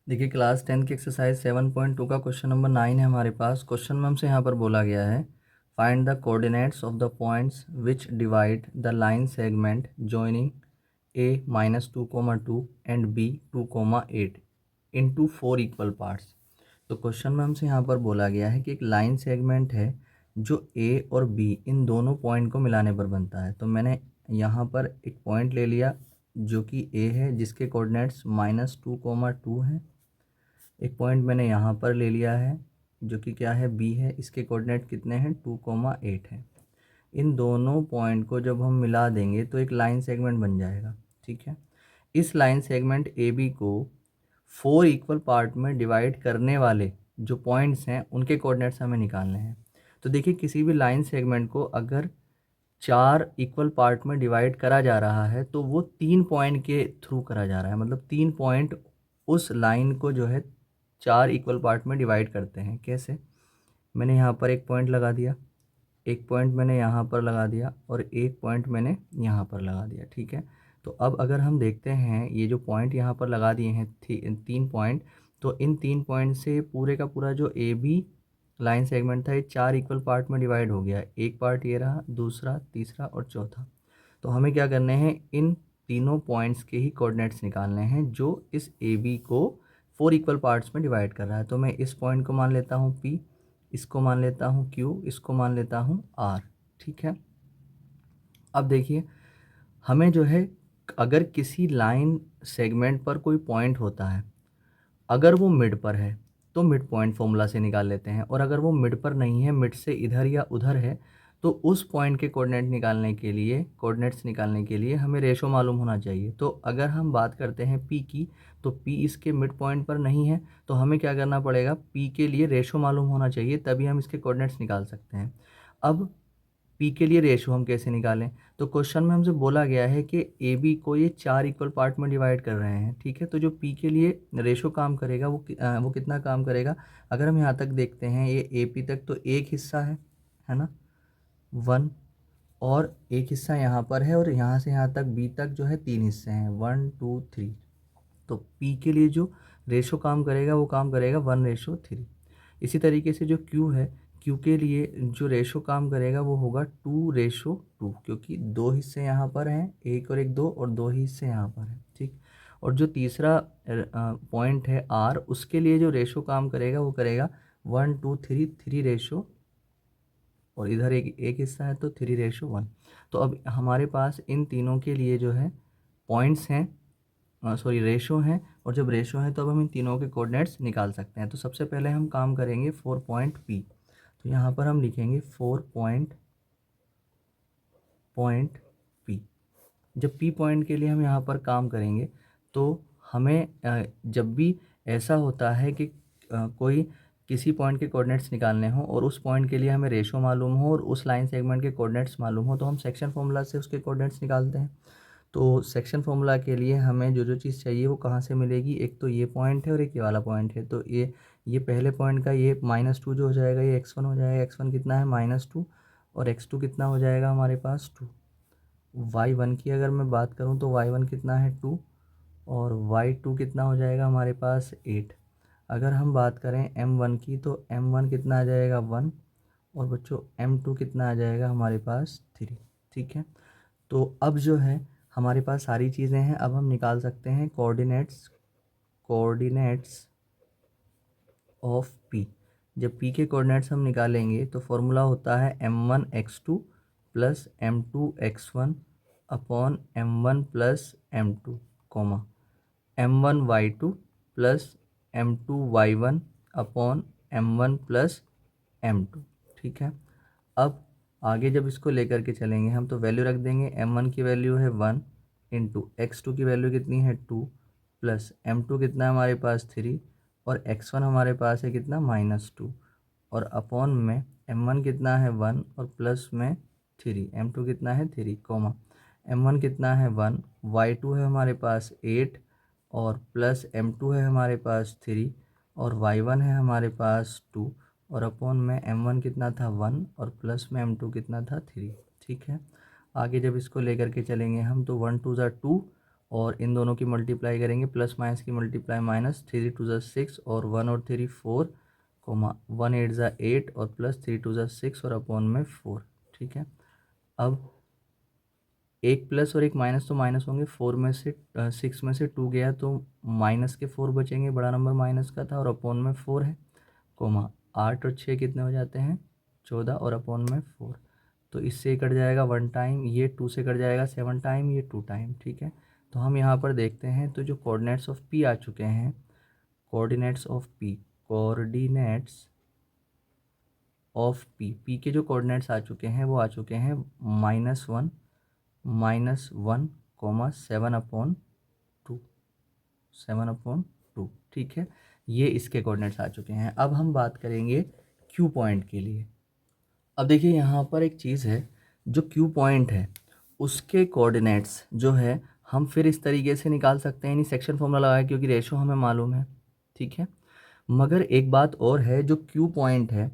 देखिए क्लास 10 की एक्सरसाइज 7.2 का क्वेश्चन नंबर 9 है हमारे पास। क्वेश्चन में हमसे यहाँ पर बोला गया है find the coordinates of the points which divide the line segment joining a -2, 2 and b 2, 8 into 4 equal parts. तो क्वेश्चन में हमसे यहाँ पर बोला गया है कि एक लाइन सेगमेंट है जो a और b इन दोनों पॉइंट को मिलाने पर बनता है। तो मैंने यहाँ पर एक पॉइंट ले लिया जो कि a है, जिसके कोऑर्डिनेट्स -2, 2 हैं। एक पॉइंट मैंने यहाँ पर ले लिया है जो कि क्या है, बी है, इसके कोऑर्डिनेट कितने हैं 2, 8 हैं। इन दोनों पॉइंट को जब हम मिला देंगे तो एक लाइन सेगमेंट बन जाएगा। ठीक है, इस लाइन सेगमेंट ए बी को 4 इक्वल पार्ट में डिवाइड करने वाले जो पॉइंट्स हैं उनके कोऑर्डिनेट्स हमें निकालने हैं। तो देखिए किसी भी लाइन सेगमेंट को अगर 4 इक्वल पार्ट में डिवाइड करा जा रहा है तो वो 3 पॉइंट के थ्रू करा जा रहा है, मतलब 3 पॉइंट उस लाइन को जो है 4 इक्वल पार्ट में डिवाइड करते हैं। कैसे? मैंने यहाँ पर एक पॉइंट लगा दिया, एक पॉइंट मैंने यहाँ पर लगा दिया और एक पॉइंट मैंने यहाँ पर लगा दिया। ठीक है, तो अब अगर हम देखते हैं ये जो पॉइंट यहाँ पर लगा दिए हैं 3 पॉइंट, तो इन 3 पॉइंट से पूरे का पूरा जो ए बी लाइन सेगमेंट था ये 4 इक्वल पार्ट में डिवाइड हो गया। एक पार्ट ये रहा, दूसरा, तीसरा और चौथा। तो हमें क्या करने हैं, इन तीनों पॉइंट्स के ही कोऑर्डिनेट्स निकालने हैं जो इस ए बी को 4 इक्वल पार्ट्स में डिवाइड कर रहा है। तो मैं इस पॉइंट को मान लेता हूँ P, इसको मान लेता हूँ Q, इसको मान लेता हूँ R। ठीक है, अब देखिए हमें जो है अगर किसी लाइन सेगमेंट पर कोई पॉइंट होता है, अगर वो मिड पर है तो मिड पॉइंट फॉर्मूला से निकाल लेते हैं, और अगर वो मिड पर नहीं है, मिड से इधर या उधर है, तो उस पॉइंट के कोऑर्डिनेट्स निकालने के लिए हमें रेशो मालूम होना चाहिए। तो अगर हम बात करते हैं पी की, तो पी इसके मिड पॉइंट पर नहीं है, तो हमें क्या करना पड़ेगा, पी के लिए रेशो मालूम होना चाहिए, तभी हम इसके कोऑर्डिनेट्स निकाल सकते हैं। अब पी के लिए रेशो हम कैसे निकालें? तो क्वेश्चन में हमसे बोला गया है कि ए बी को ये 4 इक्वल पार्ट में डिवाइड कर रहे हैं। ठीक है, तो जो पी के लिए रेशो काम करेगा वो कितना काम करेगा? अगर हम यहाँ तक देखते हैं, ये ए पी तक तो एक हिस्सा है ना, 1, और एक हिस्सा यहाँ पर है, और यहाँ से यहाँ तक बी तक जो है 3 हिस्से हैं, 1 2 3। तो पी के लिए जो रेशो काम करेगा वो काम करेगा 1:3। इसी तरीके से जो क्यू है, क्यू के लिए जो रेशो काम करेगा वो होगा 2:2, क्योंकि 2 हिस्से यहाँ पर हैं, एक और एक, 2 और 2 ही हिस्से यहाँ पर हैं। ठीक, और जो तीसरा पॉइंट है आर, उसके लिए जो रेशो काम करेगा वो करेगा 1:3, 3:, और इधर एक हिस्सा है तो 3:1। तो अब हमारे पास इन तीनों के लिए जो है पॉइंट्स हैं, सॉरी रेशो हैं, और जब रेशो है तो अब हम इन तीनों के कोऑर्डिनेट्स निकाल सकते हैं। तो सबसे पहले हम काम करेंगे 4 पॉइंट पी। तो यहाँ पर हम लिखेंगे 4 पॉइंट पी। जब पी पॉइंट के लिए हम यहाँ पर काम करेंगे तो हमें जब भी ऐसा होता है कि कोई किसी पॉइंट के कोऑर्डिनेट्स निकालने हो और उस पॉइंट के लिए हमें रेशो मालूम हो और उस लाइन सेगमेंट के कोऑर्डिनेट्स मालूम हो, तो हम सेक्शन फॉर्मूला से उसके कोऑर्डिनेट्स निकालते हैं। तो सेक्शन फॉर्मूला के लिए हमें जो जो चीज़ चाहिए वो कहाँ से मिलेगी, एक तो ये पॉइंट है और एक ये वाला पॉइंट है। तो ये पहले पॉइंट का ये -2 जो हो जाएगा ये x1 हो जाएगा। x1 कितना है -2, और x2 कितना हो जाएगा हमारे पास 2। y1 की अगर मैं बात करूँ तो y1 कितना है 2, और y2 कितना हो जाएगा हमारे पास 8। अगर हम बात करें m1 की तो m1 कितना आ जाएगा 1, और बच्चों m2 कितना आ जाएगा हमारे पास 3। ठीक है, तो अब जो है हमारे पास सारी चीज़ें हैं, अब हम निकाल सकते हैं कोऑर्डिनेट्स ऑफ पी। जब पी के कोऑर्डिनेट्स हम निकालेंगे तो फॉर्मूला होता है m1 x2 plus m2 x1 upon m1 plus m2, comma m1 y2 plus m2 y1 upon m1 plus m2। ठीक है, अब आगे जब इसको लेकर के चलेंगे हम तो वैल्यू रख देंगे। m1 की वैल्यू है 1 इंटू x2 की वैल्यू कितनी है 2, प्लस m2 कितना है हमारे पास 3, और x1 हमारे पास है कितना -2, और अपॉन में m1 कितना है 1 और प्लस में 3, m2 कितना है 3, कॉमा m1 कितना है 1, y2 है हमारे पास 8, और प्लस m2 है हमारे पास 3, और y1 है हमारे पास 2, और अपॉन में m1 कितना था 1 और प्लस में m2 कितना था 3। ठीक है, आगे जब इसको लेकर के चलेंगे हम तो 1 2 ज़ा 2, और इन दोनों की मल्टीप्लाई करेंगे, प्लस माइनस की मल्टीप्लाई माइनस, 3 टू ज़ा 6 और 1 और 3 4, कोमा 1 8 ज़ा 8 और प्लस 3 टू ज़ा 6 और अपॉन में 4। ठीक है, अब एक प्लस और एक माइनस तो माइनस होंगे, 4 में से 6 में से 2 गया तो माइनस के 4 बचेंगे, बड़ा नंबर माइनस का था और अपॉन में 4 है, कोमा 8 और 6 कितने हो जाते हैं 14 और अपॉन में 4। तो इससे कट जाएगा 1 टाइम, ये 2 से कट जाएगा 7 टाइम, ये 2 टाइम। ठीक है, तो हम यहाँ पर देखते हैं तो जो कोऑर्डिनेट्स ऑफ पी आ चुके हैं, coordinates of P, coordinates of P, P के जो कोऑर्डिनेट्स आ चुके हैं वो आ चुके हैं -1 -1 कोमा 7/2, 7/2। ठीक है, ये इसके कोऑर्डिनेट्स आ चुके हैं। अब हम बात करेंगे क्यू पॉइंट के लिए। अब देखिए यहाँ पर एक चीज़ है, जो क्यू पॉइंट है उसके कोऑर्डिनेट्स जो है हम फिर इस तरीके से निकाल सकते हैं, यानी सेक्शन फॉर्मूला लगाए, क्योंकि रेशो हमें मालूम है। ठीक है, मगर एक बात और है, जो क्यू पॉइंट है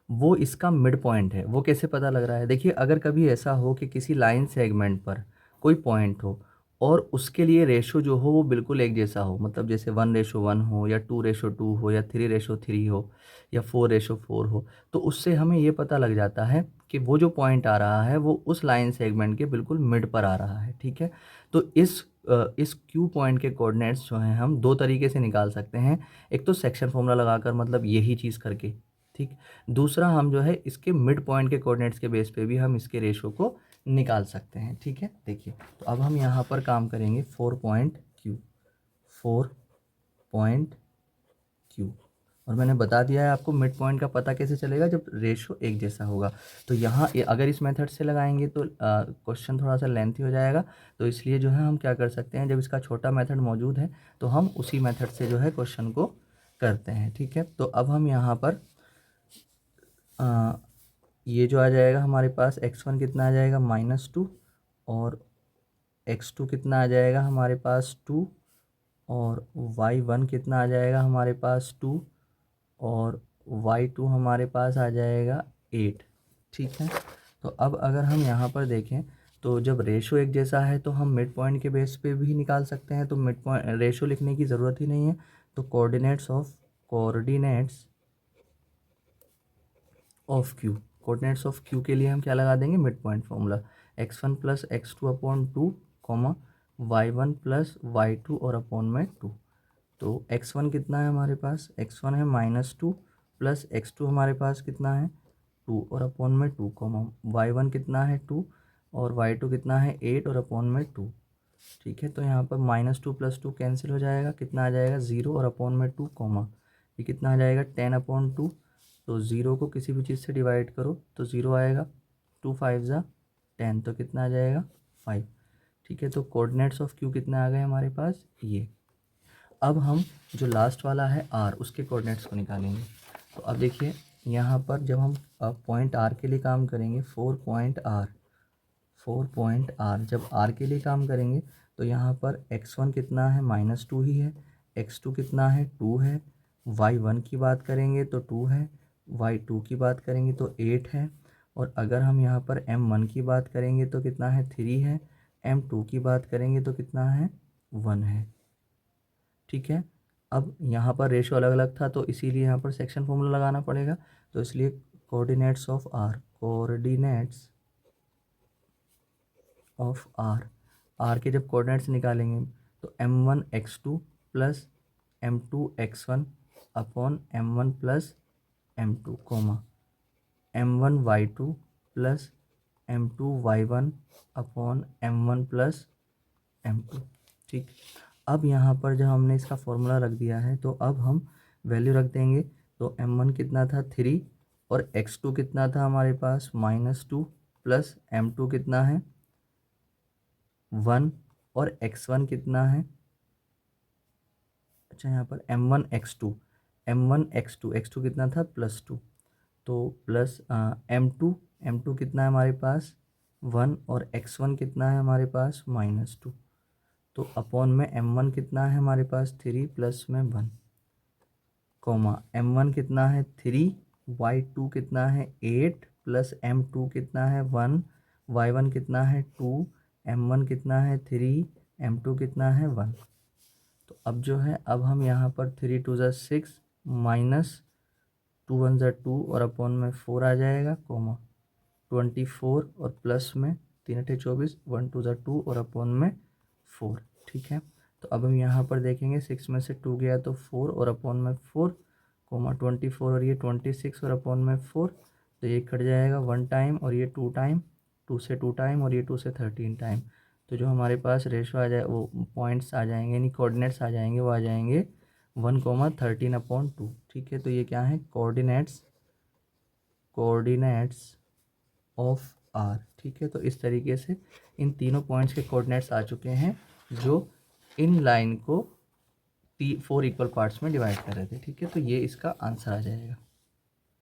वो इसका मिड पॉइंट है। वो कैसे पता लग रहा है, देखिए अगर कभी ऐसा हो कि किसी लाइन सेगमेंट पर कोई पॉइंट हो और उसके लिए रेशो जो हो वो बिल्कुल एक जैसा हो, मतलब जैसे 1:1 हो या 2:2 हो या 3:3 हो या 4:4 हो, तो उससे हमें ये पता लग जाता है कि वो जो पॉइंट आ रहा है वो उस लाइन सेगमेंट के बिल्कुल मिड पर आ रहा है। ठीक है, तो इस क्यू पॉइंट के कोऑर्डिनेट्स जो हैं हम दो तरीके से निकाल सकते हैं। एक तो सेक्शन फॉर्मूला लगाकर, मतलब यही चीज़ करके, ठीक। दूसरा हम जो है इसके मिड पॉइंट के कोऑर्डिनेट्स के बेस पे भी हम इसके रेशो को निकाल सकते हैं। ठीक है, देखिए तो अब हम यहाँ पर काम करेंगे 4 पॉइंट क्यू, 4 पॉइंट क्यू, और मैंने बता दिया है आपको मिड पॉइंट का पता कैसे चलेगा, जब रेशो एक जैसा होगा। तो यहाँ अगर इस मेथड से लगाएंगे तो क्वेश्चन थोड़ा सा लेंथी हो जाएगा, तो इसलिए जो है हम क्या कर सकते हैं, जब इसका छोटा मेथड मौजूद है तो हम उसी मेथड से जो है क्वेश्चन को करते हैं। ठीक है, तो अब हम यहाँ पर ये जो आ जाएगा हमारे पास x1 कितना आ जाएगा -2, और x2 कितना आ जाएगा हमारे पास 2, और y1 कितना आ जाएगा हमारे पास 2, और y2 हमारे पास आ जाएगा 8। ठीक है, तो अब अगर हम यहाँ पर देखें तो जब रेशो एक जैसा है तो हम मिड पॉइंट के बेस पे भी निकाल सकते हैं, तो मिड पॉइंट रेशो लिखने की ज़रूरत ही नहीं है। तो coordinates of Q, coordinates of Q के लिए हम क्या लगा देंगे, mid point formula, x1 plus x2/2 comma y1 plus y2 और अपॉन में 2। तो x1 कितना है हमारे पास, x1 है -2 प्लस x2 हमारे पास कितना है 2 और अपॉन में 2, कॉमा y1 कितना है 2 और y2 कितना है 8 और अपॉन में 2। ठीक है, तो यहाँ पर -2 + 2 कैंसिल हो जाएगा, कितना आ जाएगा 0 और अपॉन में 2, कॉमा ये कितना आ जाएगा 10/2। तो 0 को किसी भी चीज़ से डिवाइड करो तो 0 आएगा, 2 5 ज़ा 10, तो कितना आ जाएगा 5। ठीक है, तो कोऑर्डिनेट्स ऑफ क्यू कितने आ गए हमारे पास ये। अब हम जो लास्ट वाला है आर, उसके कोऑर्डिनेट्स को निकालेंगे। तो अब देखिए यहाँ पर जब हम पॉइंट आर के लिए काम करेंगे, 4 पॉइंट आर जब आर के लिए काम करेंगे तो यहाँ पर x1 कितना है -2 ही है, x2 कितना है 2 है, y1 की बात करेंगे तो 2 है, y2 की बात करेंगे तो 8 है, और अगर हम यहाँ पर m1 की बात करेंगे तो कितना है 3 है, m2 की बात करेंगे तो कितना है 1 है। ठीक है, अब यहाँ पर रेशो अलग अलग था तो इसीलिए यहाँ पर सेक्शन फॉर्मूला लगाना पड़ेगा, तो इसलिए coordinates of R, coordinates of R के जब कोऑर्डिनेट्स निकालेंगे तो m1 x2 plus m2 x1 upon m1 plus m2, comma m1 y2 plus m2 y1 upon m1 plus m2। ठीक, अब यहाँ पर जब हमने इसका फॉर्मूला रख दिया है तो अब हम वैल्यू रख देंगे। तो m1 कितना था 3 और x2 कितना था हमारे पास -2 प्लस m2 कितना है 1 और x1 कितना है, अच्छा यहाँ पर m1 x2 कितना था +2, तो प्लस m2 कितना है हमारे पास 1 और x1 कितना है हमारे पास -2, तो अपॉन में m1 कितना है हमारे पास 3 प्लस में 1, कॉमा m1 कितना है 3, y2 कितना है 8 प्लस m2 कितना है 1, y1 कितना है 2, m1 कितना है 3 m2 कितना है 1। तो अब जो है अब हम यहाँ पर 3 2 ज़ा 6 माइनस 2 1 ज़ा 2 और अपॉन में 4 आ जाएगा, कोमा 24 और प्लस में 3 8 24 1 2 ज़ा 2 और अपॉन में 4। ठीक है, तो अब हम यहाँ पर देखेंगे 6 में से 2 गया तो 4 और अपॉन में 4, कोमा 24 और ये 26 और अपॉन में 4, तो ये कट जाएगा 1 टाइम और ये 2 टाइम, 2 से 2 टाइम और ये 2 से 13 टाइम। तो जो हमारे पास रेशो आ जाए वो पॉइंट्स आ जाएंगे यानी कोऑर्डिनेट्स आ जाएंगे, वो आ जाएंगे 1,13/2। ठीक है, तो ये क्या है कोऑर्डिनेट्स ऑफ आर। ठीक है, तो इस तरीके से इन तीनों पॉइंट्स के कोऑर्डिनेट्स आ चुके हैं जो इन लाइन को 4 इक्वल पार्ट्स में डिवाइड कर रहे थे। ठीक है, तो ये इसका आंसर आ जाएगा।